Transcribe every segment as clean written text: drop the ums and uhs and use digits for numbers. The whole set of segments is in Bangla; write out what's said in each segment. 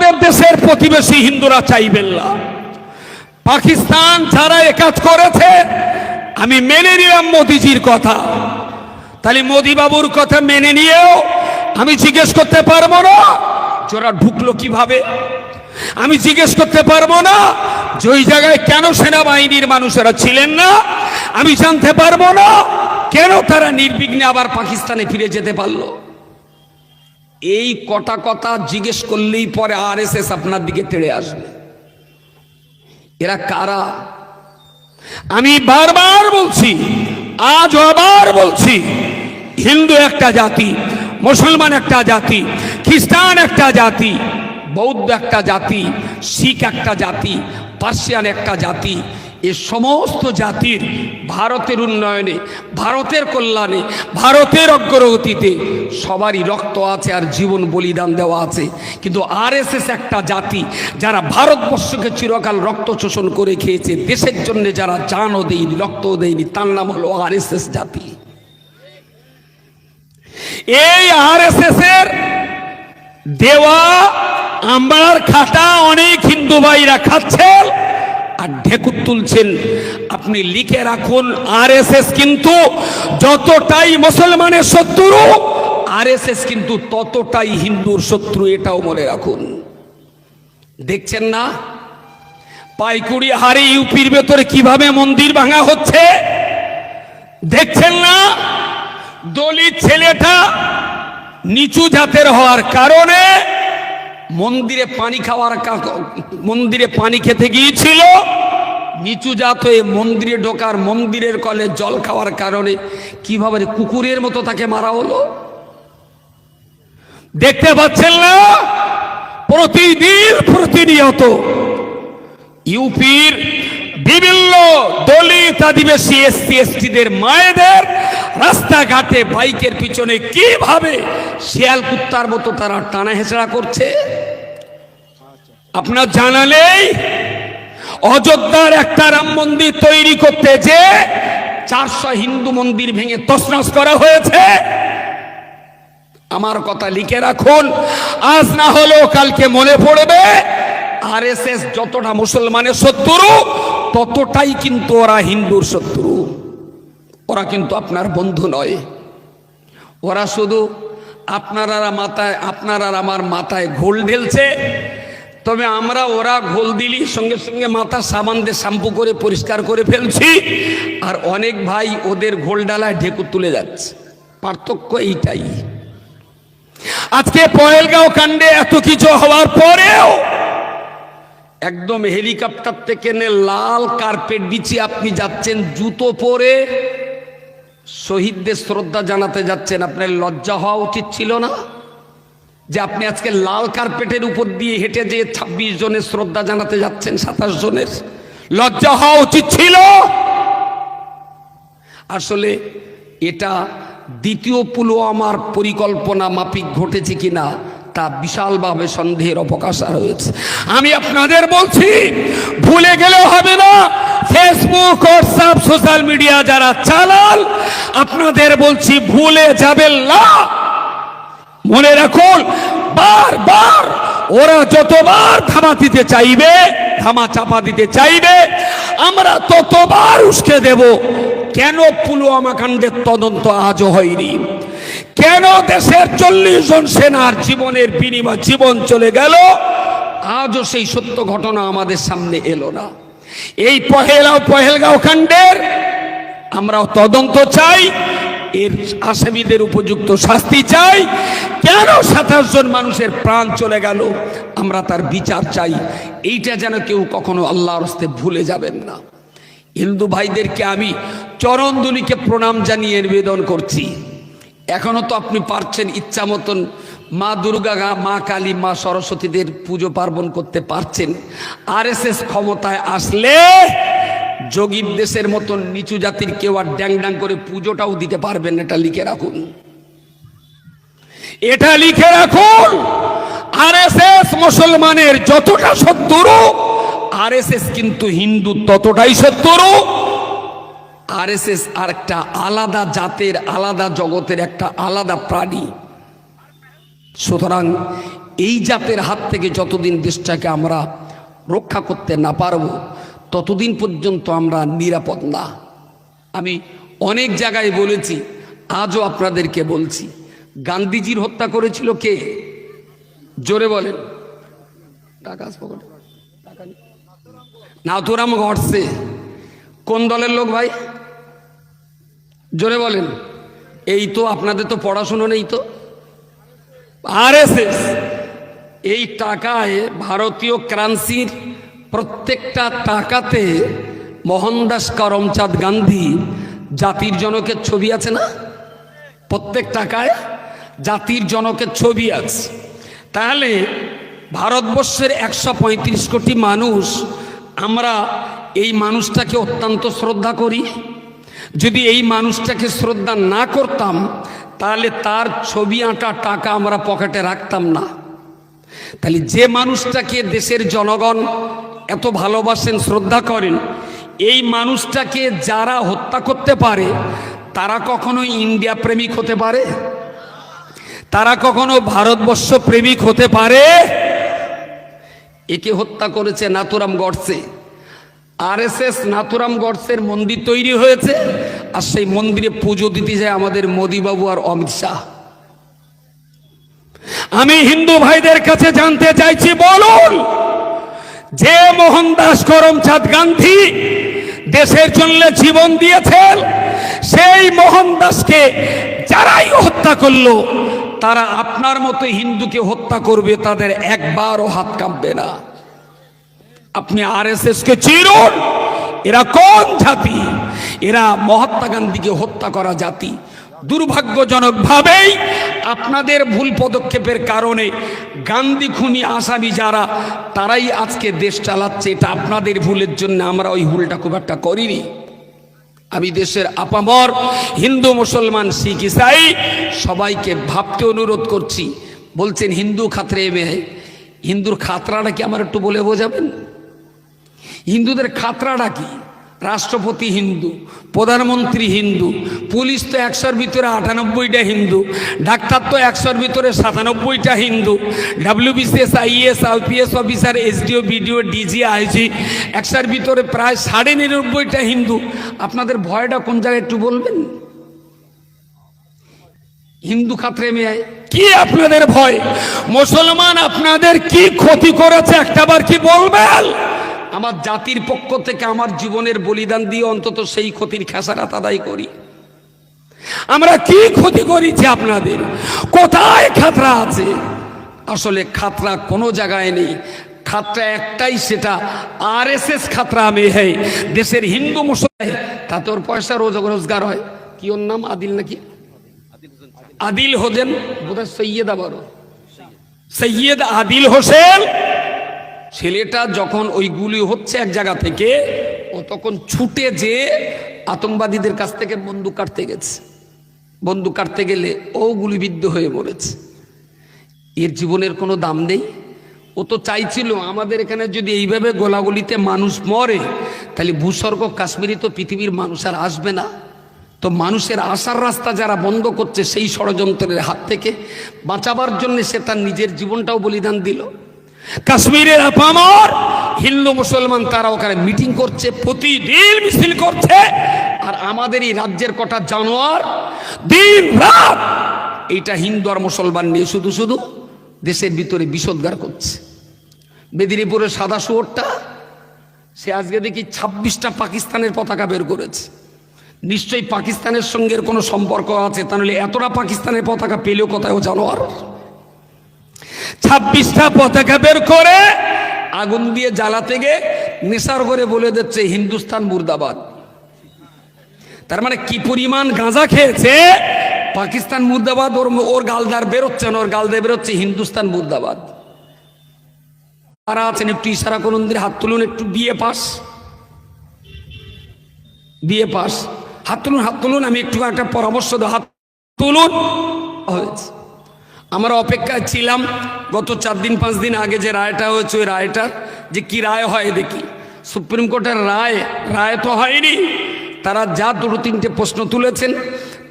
আমাদের দেশের প্রতিবেশী হিন্দুরা চাইবেন না। পাকিস্তান যারা একাজ করেছে, আমি মেনে নিলাম মোদিজির কথা, তাহলে মোদি বাবুর কথা মেনে নিয়েও আমি জিজ্ঞেস করতে পারবো না যারা ঢুকলো কিভাবে? আমি জিজ্ঞেস করতে পারবো না যে ওই জায়গায় কেন সেনাবাহিনীর মানুষেরা ছিলেন না? আমি জানতে পারবো না কেন তারা নির্বিঘ্নে আবার পাকিস্তানে ফিরে যেতে পারলো? এই কটা কথা জিজ্ঞেস করলেই পরে আরএসএস আপনার দিকে তেড়ে আসবে। এরা কারা? আমি বারবার বলছি, আজ আবার বলছি, হিন্দু একটা জাতি, মুসলমান একটা জাতি, খ্রিস্টান একটা জাতি, বৌদ্ধ একটা জাতি, শিখ একটা জাতি, পার্সিয়ান একটা জাতি। এ সমস্ত জাতির ভারতের উন্নয়নে, ভারতের কল্যাণে, ভারতের অগ্রগতিতে সবারই রক্ত আছে আর জীবন বলিদান দেওয়া আছে। কিন্তু আরএসএস একটা জাতি যারা ভারতবর্ষকে চিরকাল রক্ত শোষণ করে খেয়েছে, দেশের জন্য যারা জানও দেয়নি, রক্তও দেয়নি, তার নাম হলো আরএসএস জাতি। এই আরএসএস এর দেওয়া আমার খাটা অনেক হিন্দু ভাইরা খাচ্ছেন আর ঢেকুর তুলছেন। আপনি লিখে রাখুন, আরএসএস কিন্তু যতটাই মুসলমানের শত্রু, আরএসএস কিন্তু ততটাই হিন্দুর শত্রু, এটাও মনে রাখুন। দেখছেন না পাইকুড়ি হারে ইউপির ভেতরে কিভাবে মন্দির ভাঙা হচ্ছে? দেখছেন না দলিত ছেলেটা নিচু জাতের হওয়ার কারণে মন্দিরে পানি খেতে গিয়েছিল, নিচু জাত হয়ে মন্দিরে ঢোকার, মন্দিরের কলে জল খাওয়ার কারণে কিভাবে কুকুরের মতো তাকে মারা হলো। দেখতে পাচ্ছেন না প্রতিদিন প্রতিনিয়ত ইউপির বিভিন্ন দলিত, আদিবাসী, এসসি, এসটিদের মায়েদের রাস্তাঘাটে বাইকের পিছনে কিভাবে শিয়াল কুত্তার মতো তারা টানা হেঁচড়া করছে। আপনার জানা নেই অযোধ্যার একটা রাম মন্দির তৈরি করতে যে 400 হিন্দু মন্দির ভেঙে তছনছ করা হয়েছে? আমার কথা লিখে রাখুন, আজ না হলেও কালকে মনে পড়বে আরএসএস যতটা মুসলমানের শত্রু, ততটাই কিন্তু ওরা হিন্দুর শত্রু। ওরা কিন্তু আপনার বন্ধু নয়। ওরা শুধু আপনার আর আমার মাথায় ঘোল ঢেলছে। তবে আমরা ওরা ঘোল দিলি সঙ্গে সঙ্গে মাথা সাবান দিয়ে শ্যাম্পু করে পরিষ্কার করে ফেলছি, আর অনেক ভাই ওদের ঘোল ডালায় ঢেকুর তুলে যাচ্ছে। পার্থক্য এইটাই। আজকে পহেলগাঁও কাণ্ডে এত কিছু হওয়ার পরেও একদম হেলিকপ্টার থেকে লাল কার্পেট বিছিয়ে আপনি যাচ্ছেন, জুতো পরে শহীদদের শ্রদ্ধা জানাতে যাচ্ছেন। আপনার লজ্জা হওয়া উচিত ছিল না যে আপনি আজকে লাল কার্পেটের উপর দিয়ে হেঁটে যেয়ে 26 জনের শ্রদ্ধা জানাতে যাচ্ছেন, 27 জনের? লজ্জা হওয়া উচিত ছিল। আসলে এটা দ্বিতীয় পুলওয়ামার পরিকল্পনা মাফিক ঘটেছে কিনা তা বিশালভাবে সন্দেহের অবকাশ রয়েছে। আমি আপনাদের বলছি, ভুলে গেলেও হবে না। ফেসবুক, হোয়াটসঅ্যাপ, সোশ্যাল মিডিয়া যারা চালান, আপনাদের বলছি ভুলে যাবেন না। মনে রাখুন, বারবার ওরা যতবার ধামা দিতে চাইবে, ধামা চাপা দিতে চাইবে, আমরা ততবার উস্কে দেব। কেন পুলওয়ামা কাণ্ডের তদন্ত আজও হয়নি? কেন দেশের 40 জন সেনার জীবনের বিনিময়ে জীবন চলে গেল, আজও সেই সত্য ঘটনা আমাদের সামনে এলো না? এই পহেলগাঁও কাণ্ডের আমরাও তদন্ত চাই, এর আসামিদের উপযুক্ত শাস্তি চাই। কেন 27 জন মানুষের প্রাণ চলে গেল, আমরা তার বিচার চাই। এইটা যেন কেউ কখনো আল্লাহর হস্তে ভুলে যাবেন না। হিন্দু ভাইদেরকে আমি চরণধুলিকে প্রণাম জানিয়ে নিবেদন করছি। এখনো তো আপনি পারছেন ইচ্ছা মতন মা দুর্গা, মা কালী, মা সরস্বতীদের পুজো পার্বণ করতে পারছেন। আরএসএস ক্ষমতায় আসলে যোগীর দেশের মতন নিচু জাতির কেউ আর ড্যাং ড্যাং করে পুজোটাও দিতে পারবেন। এটা লিখে রাখুন, এটা লিখে রাখুন। আরএসএস মুসলমানের যতটা শত্রু, আরএসএস কিন্তু হিন্দু ততটাই শত্রু। আরএসএস আর একটা আলাদা জাতের, আলাদা জগতের একটা আলাদা প্রাণী। সুতরাং এই জাতের হাত থেকে যতদিন দেশটাকে আমরা রক্ষা করতে না পারবো ততদিন পর্যন্ত আমরা নিরাপদ না। আমি অনেক জায়গায় বলেছি, আজও আপনাদেরকে বলছি, গান্ধীজির হত্যা করেছিল কে? জোরে বলেন। নাথুরাম গডসে। কোন দলের লোক ভাই? জোরে বলেন। এই তো আপনাদের তো পড়াশুনো নেই তো। আরএসএস। এই টাকায় ভারতীয় কারেন্সির প্রত্যেকটা টাকাতে মোহনদাস করমচাঁদ গান্ধী জাতির জনকের ছবি আছে না? প্রত্যেক টাকায় জাতির জনকের ছবি আছে। তাহলে ভারতবর্ষের 135 কোটি মানুষ, আমরা এই মানুষটাকে অত্যন্ত শ্রদ্ধা করি। যদি এই মানুষটাকে শ্রদ্ধা না করতাম তাহলে তার ছবি আঁটা টাকা আমরা পকেটে রাখতাম না। তাহলে যে মানুষটাকে দেশের জনগণ এত ভালোবাসেন, শ্রদ্ধা করেন, এই মানুষটাকে যারা হত্যা করতে পারে তারা কখনো ইন্ডিয়া প্রেমিক হতে পারে? তারা কখনো ভারতবর্ষ প্রেমিক হতে পারে? একে হত্যা করেছে নাথুরাম গডসে। আরএসএস নাথুরাম গডসের মন্দির তৈরি হয়েছে, আর সেই মন্দিরে পুজো দিতে যায় আমাদের মোদিবাবু আর অমিত শাহ। আমি হিন্দু ভাইদের কাছে জানতে চাইছি, বলুন, যে মোহনদাস করমচাঁদ গান্ধী দেশের জন্য জীবন দিয়েছেন, সেই মোহনদাসকে যারাই হত্যা করলো তারা আপনার মতো হিন্দুকে হত্যা করবে, তাদের একবারও হাত কাঁপবে না। আপনি আরএসএস কে চিনুন, এরা কোন জাতি? এরা মহাত্মা গান্ধীকে হত্যা করা জাতি। দুর্ভাগ্যজনকভাবেই আপনাদের ভুল পদক্ষেপের কারণে গান্ধী খুনি আসামি যারা, তারাই আজকে দেশ চালাচ্ছে। এটা আপনাদের ভুলের জন্য, আমরা ওই ভুলটা খুব একটা করিনি। আমি দেশের আপামর হিন্দু, মুসলমান, শিখ, ইসাই সবাইকে ভাবতে অনুরোধ করছি। বলছেন হিন্দু খাতরে মে, হিন্দুর খাতরাটা কি আমার একটু বলে বোঝাবেন? হিন্দুদের খাতরাটা কি? রাষ্ট্রপতি হিন্দু, প্রধানমন্ত্রী হিন্দু, পুলিশ তো 100-র ভিতরে 98টা হিন্দু, ডাক্তার তো 100-র ভিতরে 97টা Hindu, WBCS, IAS, IPS officer, SDO, BDO, DG, IG 100-র ভিতরে প্রায় 99.5টা হিন্দু। আপনাদের ভয়টা কোন জায়গায় একটু বলবেন? হিন্দু খাতরে মেয়ে কি আপনাদের ভয়? মুসলমান আপনাদের কি ক্ষতি করেছে একটাবার কি বলবেন? আমার জাতির পক্ষ থেকে আমার জীবনের বলিদান দিয়ে অন্তত সেই ক্ষতির খেসারত আদায় করি। আমরা কি ক্ষতি করেছি আপনাদের? কোথায় খাতরা আছে? আসলে খাতরা কোনো জায়গায় নেই। খাতরা একটাই, সেটা আরএসএস খাতরা মে হ্যায়। দেশের হিন্দু মুসলমান তাতে ওর পয়সা রোজগার হয়। কি ওর নাম? আদিল নাকি? আদিল হোসেন, বোধহয় সৈয়দ, আবারও সৈয়দ আদিল হোসেন। ছেলেটা যখন ওই গুলি হচ্ছে এক জায়গা থেকে, ও তখন ছুটে যে আতঙ্কবাদীদের কাছ থেকে বন্দুক কাটতে গেছে। বন্দুক কাটতে গেলে ও গুলিবিদ্ধ হয়ে মরেছে। এর জীবনের কোনো দাম নেই। ও তো চাইছিল আমাদের এখানে যদি এইভাবে গোলাগুলিতে মানুষ মরে তাহলে ভূস্বর্গ কাশ্মীরি তো পৃথিবীর মানুষ আর আসবে না। তো মানুষের আসার রাস্তা যারা বন্ধ করছে, সেই ষড়যন্ত্রের হাত থেকে বাঁচাবার জন্য সে তার নিজের জীবনটাও বলিদান দিল। কাশ্মীরের আপামর হিন্দু মুসলমান তারা ওখানে মিটিং করছে, প্রতিদিন মিছিল করছে, আর আমাদের এই রাজ্যের কটা জানোয়ার দিন রাত এইটা হিন্দু আর মুসলমান নিয়ে শুধু শুধু দেশের ভিতরে বিষোদ্গার করছে। মেদিনীপুরের সাদা শুয়োরটা, সে আজকে দেখি 26টা পাকিস্তানের পতাকা বের করেছে। নিশ্চয়ই পাকিস্তানের সঙ্গে কোনো সম্পর্ক আছে, তাহলে এতটা পাকিস্তানের পতাকা পেলেও কোথায় ও জানোয়ার। 26টা পতাকা বের করে আগুন দিয়ে জ্বালাতে গিয়ে নেশার করে বলে দিচ্ছে হিন্দুস্তান মুর্দাবাদ। তার মানে কি পরিমাণ গাঁজা খেয়েছে? পাকিস্তান মুর্দাবাদ ওর গালদার বেরোচ্ছে না, ওর গালদার বেরোচ্ছে হিন্দুস্তান মুর্দাবাদ। তারা আছেন একটু ইশারা করুন, হাত তুলুন, একটু বিএ পাস, বিএ পাস, হাত তুলুন, হাত তুলুন। আমি একটু একটা পরামর্শ দেব, হাত তুলুন। হয়েছে। আমরা অপেক্ষায় ছিলাম গত 4 দিন 5 দিন আগে যে রায়টা হয়েছে, ওই রায়টার যে কি রায় হয় দেখি। সুপ্রিম কোর্টের রায় তো হয়নি। তারা যা 2-3টে প্রশ্ন তুলেছেন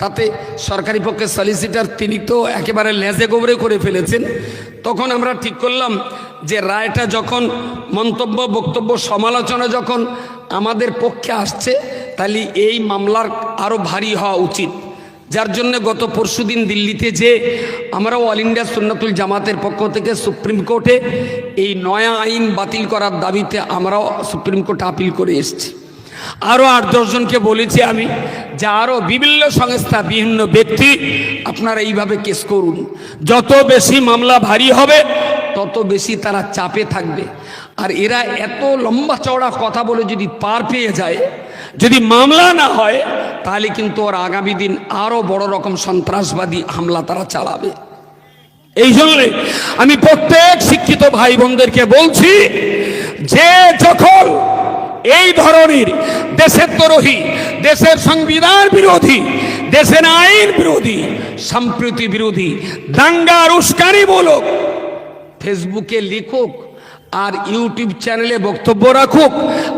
তাতে সরকারি পক্ষে সলিসিটার তিনি তো একেবারে লেজে গোবরে করে ফেলেছেন। তখন আমরা ঠিক করলাম যে রায়টা যখন মন্তব্য বক্তব্য সমালোচনা যখন আমাদের পক্ষে আসছে, তাহলে এই মামলার আরও ভারী হওয়া উচিত। যার জন্য গত পরশুদিন দিল্লিতে যে আমরাও অল ইন্ডিয়া সুন্নাতুল জামাতের পক্ষ থেকে সুপ্রিম কোর্টে এই নয়া আইন বাতিল করার দাবিতে আমরাও সুপ্রিম কোর্টে আপিল করে এসেছি। আরও 8-10 জনকে বলেছি আমি যে আরও বিভিন্ন সংস্থা বিভিন্ন ব্যক্তি আপনারা এইভাবে কেস করুন। যত বেশি মামলা ভারী হবে তত বেশি তারা চাপে থাকবে। আর এরা এত লম্বা চওড়া কথা বলে যদি পার পেয়ে যায়, যদি মামলা না হয়, তাহলে কিন্তু ওর আগামী দিন আরও বড় রকম সন্ত্রাসবাদী হামলা তারা চালাবে। এই জন্য আমি প্রত্যেক শিক্ষিত ভাই বোনদেরকে বলছি যে যখন এই ধরনের দেশের দ্রোহী, দেশের সংবিধান বিরোধী, দেশের আইন বিরোধী, সম্প্রীতি বিরোধী, দাঙ্গার উস্কানিমূলক ফেসবুকে লিখুক আর ইউটিউব চ্যানেলে বক্তব্য রাখুক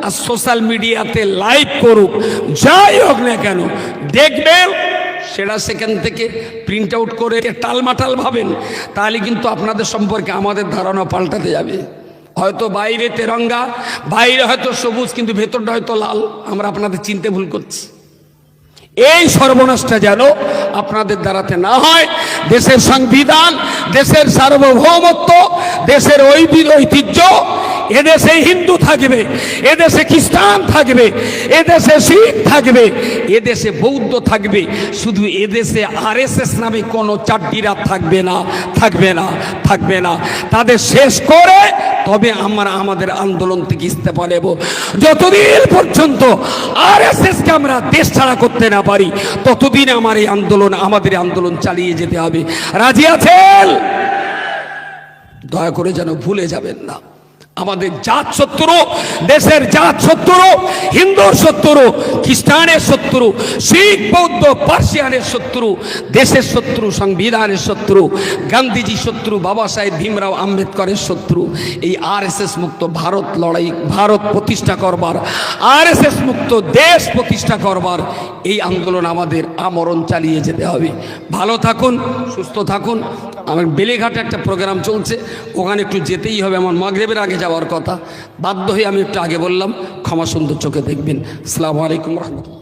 আর সোশ্যাল মিডিয়াতে লাইভ করুক, যাই হোক না কেন, দেখবেন সেটা সেখান থেকে প্রিন্ট আউট করে টালমাটাল ভাবেন, তাহলে কিন্তু আপনাদের সম্পর্কে আমাদের ধারণা পাল্টাতে যাবে। হয়তো বাইরে তেরঙ্গা, বাইরে হয়তো সবুজ, কিন্তু ভেতরটা হয়তো লাল। আমরা আপনাদের চিনতে ভুল করছি। এই সর্বনাশটা যেন আপনাদের দ্বারাতে না হয়। দেশের সংবিধান, দেশের সার্বভৌমত্ব, দেশের ঐতিহ্য, এদেশে হিন্দু থাকবে, এদেশে খ্রিস্টান থাকবে, এদেশে শিখ থাকবে, এদেশে বৌদ্ধ থাকবে। শুধু এদেশে আরএসএস নামে কোনো চাট্টিরা থাকবে না, থাকবে না, থাকবে না। তাদের শেষ করে তবে আমরা আমাদের আন্দোলন থেকে ইস্তফা নেব। যতদিন পর্যন্ত আরএসএসকে আমরা দেশ ছাড়া করতে না পারি, ততদিন আমার এই আন্দোলন, আমাদের আন্দোলন চালিয়ে যেতে হবে। রাজি আছেন? দয়া করে যেন ভুলে যাবেন না। আমাদের জাত শত্রু, দেশের জাত শত্রু, হিন্দুর শত্রু, খ্রিস্টানের শত্রু, শিখ বৌদ্ধ পার্সিয়ানের শত্রু, দেশের শত্রু, সংবিধানের শত্রু, গান্ধীজি শত্রু, বাবা সাহেব ভীমরাও আম্বেদকরের শত্রু। এই আরএসএস মুক্ত ভারত লড়াই, ভারত প্রতিষ্ঠা করবার, আরএসএস মুক্ত দেশ প্রতিষ্ঠা করবার এই আন্দোলন আমাদের আমরণ চালিয়ে যেতে হবে। ভালো থাকুন, সুস্থ থাকুন। আমার বেলেঘাটে একটা প্রোগ্রাম চলছে, ওখানে একটু যেতেই হবে, আমার মাগরিবের আগে যাওয়ার কথা। বাধ্য হয়ে আমি একটু আগে বললাম, ক্ষমা সুন্দর চোখে দেখবেন। আসসালামু আলাইকুম রহমতুল্লাহ।